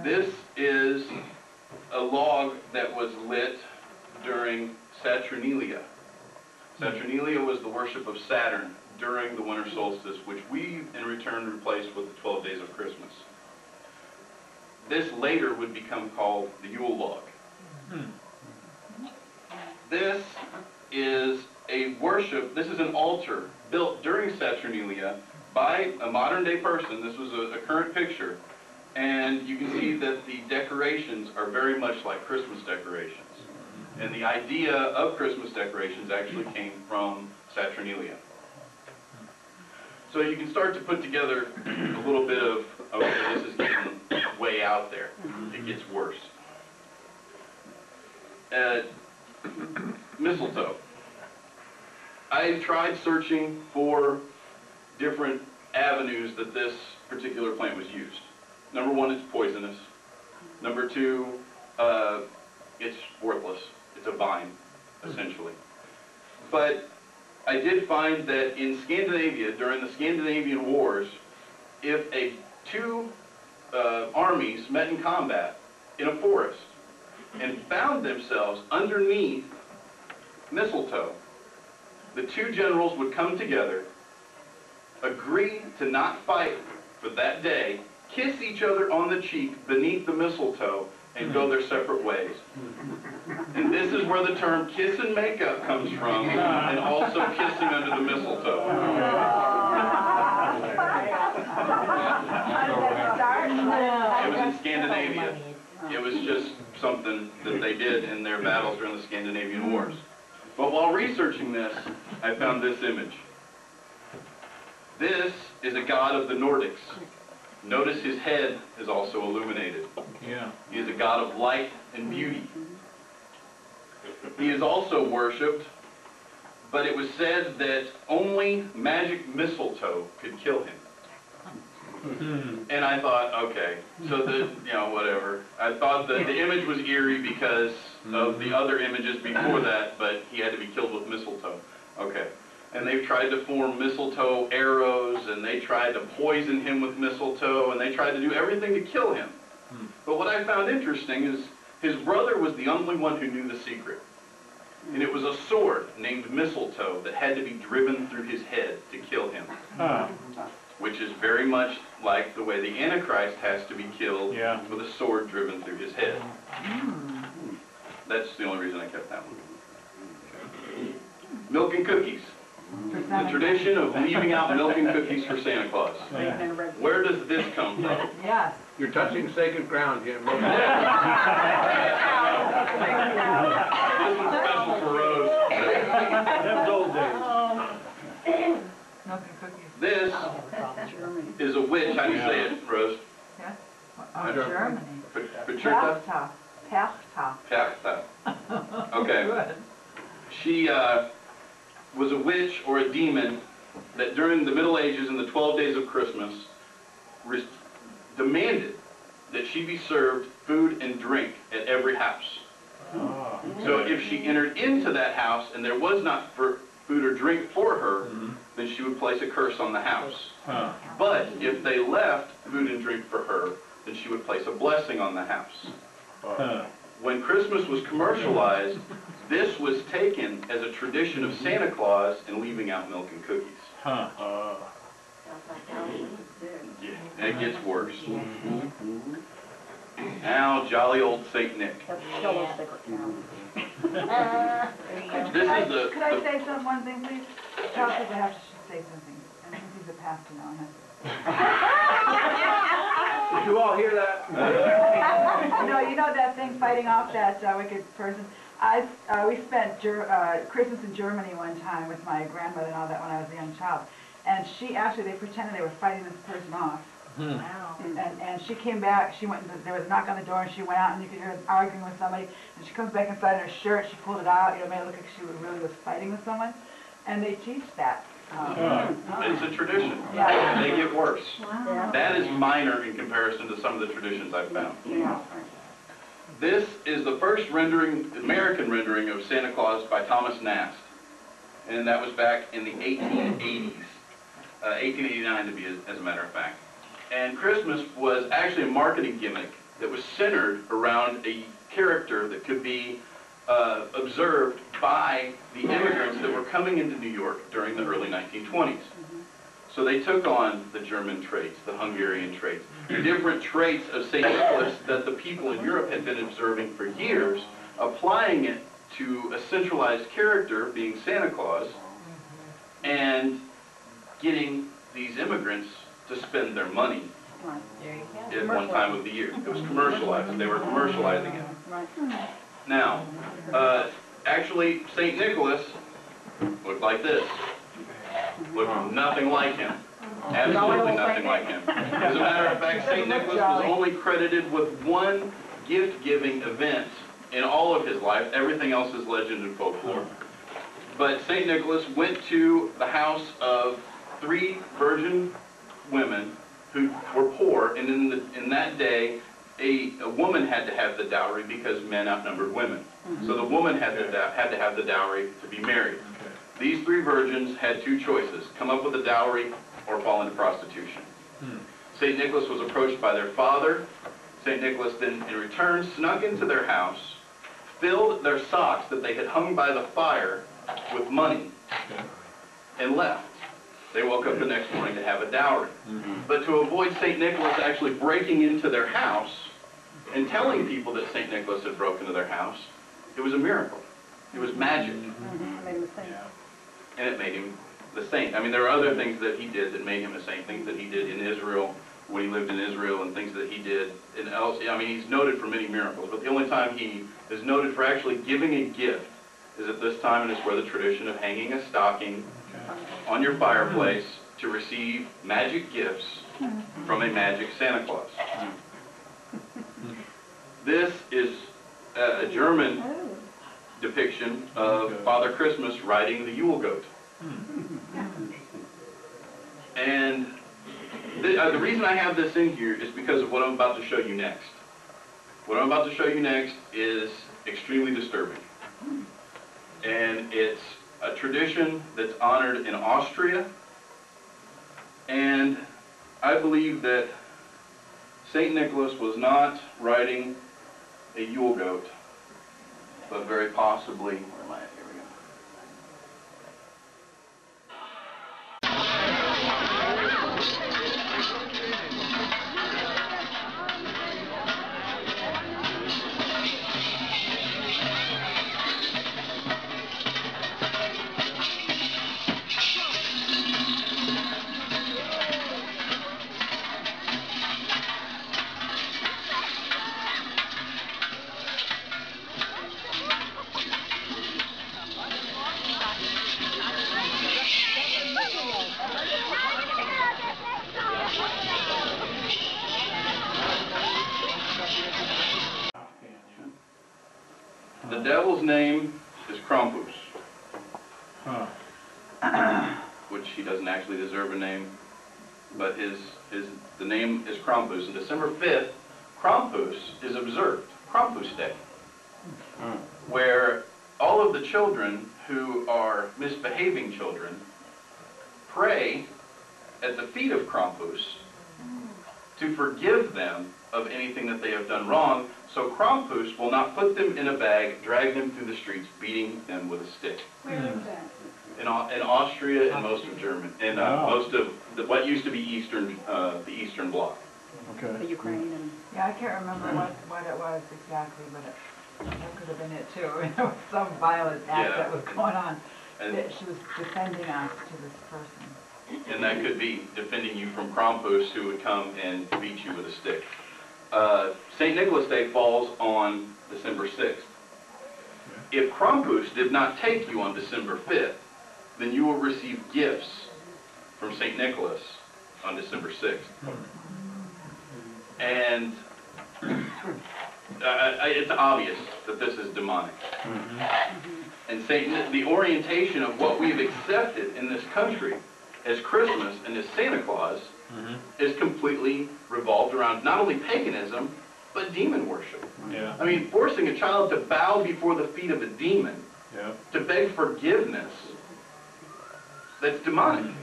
This is a log that was lit during Saturnalia. Saturnalia was the worship of Saturn during the winter solstice, which we in return replaced with the 12 days of Christmas. This later would become called the Yule log. This is a worship, this is an altar built during Saturnalia by a modern day person. This was a current picture. And you can see that the decorations are very much like Christmas decorations. And the idea of Christmas decorations actually came from Saturnalia. So you can start to put together a little bit of, okay, this is getting way out there. It gets worse. Mistletoe. I tried searching for different avenues that this particular plant was used. Number one, it's poisonous. Number two, it's worthless. It's a vine, essentially. But I did find that in Scandinavia, during the Scandinavian Wars, if two armies met in combat in a forest and found themselves underneath mistletoe, the two generals would come together, agree to not fight for that day, kiss each other on the cheek beneath the mistletoe, and go their separate ways. And this is where the term kiss and makeup comes from, and also kissing under the mistletoe. It was in Scandinavia. It was just something that they did in their battles during the Scandinavian Wars. But while researching this, I found this image. This is a god of the Nordics. Notice his head is also illuminated. Yeah. He is a god of light and beauty. He is also worshipped, but it was said that only magic mistletoe could kill him. And I thought, okay, so whatever. I thought that the image was eerie because of the other images before that, but he had to be killed with mistletoe. Okay. And they've tried to form mistletoe arrows, and they tried to poison him with mistletoe, and they tried to do everything to kill him. But what I found interesting is his brother was the only one who knew the secret. And it was a sword named mistletoe that had to be driven through his head to kill him. Which is very much like the way the Antichrist has to be killed with a sword driven through his head. That's the only reason I kept that one. Milk and cookies. The tradition of leaving out milk and cookies for Santa Claus. Where does this come from? Yes. You're touching sacred ground, Jim. This was special for Rose. Them's old days. Milk and cookies. This is a witch. How do you say it, Rose? Yes. Germany. Patricia? Perchta. Perchta. Okay. She was a witch or a demon that during the Middle Ages and the 12 days of Christmas demanded that she be served food and drink at every house. So if she entered into that house and there was not food or drink for her, then she would place a curse on the house. But if they left food and drink for her, then she would place a blessing on the house. When Christmas was commercialized, this was taken as a tradition of Santa Claus and leaving out milk and cookies. And it gets worse. Now, jolly old Saint Nick. This is the... Could I say one thing, please? Charles says I have to say something. And since he's a pastor now, I have to. Did you all hear that? No, you know that thing fighting off that wicked person? We spent Christmas in Germany one time with my grandmother and all that when I was a young child. And they pretended they were fighting this person off. Wow. And she came back, there was a knock on the door, and she went out, and you could hear her arguing with somebody, and she comes back inside in her shirt, she pulled it out, made it look like she really was fighting with someone. And they teach that. It's a tradition. Yeah. They get worse. Wow. That is minor in comparison to some of the traditions I've found. Yeah. This is the first American rendering of Santa Claus by Thomas Nast. And that was back in the 1880s. 1889 to be as a matter of fact. And Christmas was actually a marketing gimmick that was centered around a character that could be observed by the immigrants that were coming into New York during the early 1920s. So they took on the German traits, the Hungarian traits, the different traits of St. Nicholas that the people in Europe had been observing for years, applying it to a centralized character, being Santa Claus, and getting these immigrants to spend their money at one time of the year. It was commercialized. They were commercializing it. Now, actually, St. Nicholas looked like this. Looked nothing like him. Absolutely nothing like him. As a matter of fact, St. Nicholas was only credited with one gift-giving event in all of his life. Everything else is legend and folklore. But St. Nicholas went to the house of 3 virgin women who were poor, and in that day, a woman had to have the dowry because men outnumbered women. So the woman had to have the dowry to be married. These 3 virgins had 2 choices: come up with a dowry or fall into prostitution. St. Nicholas was approached by their father. St. Nicholas then, in return, snuck into their house, filled their socks that they had hung by the fire with money, and left. They woke up the next morning to have a dowry. But to avoid St. Nicholas actually breaking into their house and telling people that St. Nicholas had broken into their house, it was a miracle. It was magic. And it made him the saint. I mean, there are other things that he did that made him a saint, things that he did in Israel, when he lived in Israel, and things that he did in else. I mean, he's noted for many miracles, but the only time he is noted for actually giving a gift is at this time, and it's where the tradition of hanging a stocking on your fireplace to receive magic gifts from a magic Santa Claus. This is a German depiction of Father Christmas riding the Yule goat. And the reason I have this in here is because of what I'm about to show you next. What I'm about to show you next is extremely disturbing. And it's a tradition that's honored in Austria. And I believe that St. Nicholas was not riding a Yule goat, but very possibly, where am I at? Here we go. The devil's name is Krampus, which he doesn't actually deserve a name, but the name is Krampus. And December 5th, Krampus is observed, Krampus Day, where all of the children who are misbehaving children pray at the feet of Krampus to forgive them of anything that they have done wrong, so Krampus will not put them in a bag, drag them through the streets, beating them with a stick. Where is that? In Austria and most of Germany, and most of what used to be the Eastern Bloc. The Ukraine and... Yeah, I can't remember what it was exactly, but that could have been it too. There was some violent act that was going on. And she was defending us to this person. And that could be defending you from Krampus, who would come and beat you with a stick. St. Nicholas Day falls on December 6th. If Krampus did not take you on December 5th, then you will receive gifts from St. Nicholas on December 6th. And it's obvious that this is demonic. And the orientation of what we've accepted in this country as Christmas and as Santa Claus is completely revolved around not only paganism, but demon worship. I mean, forcing a child to bow before the feet of a demon, to beg forgiveness, that's demonic.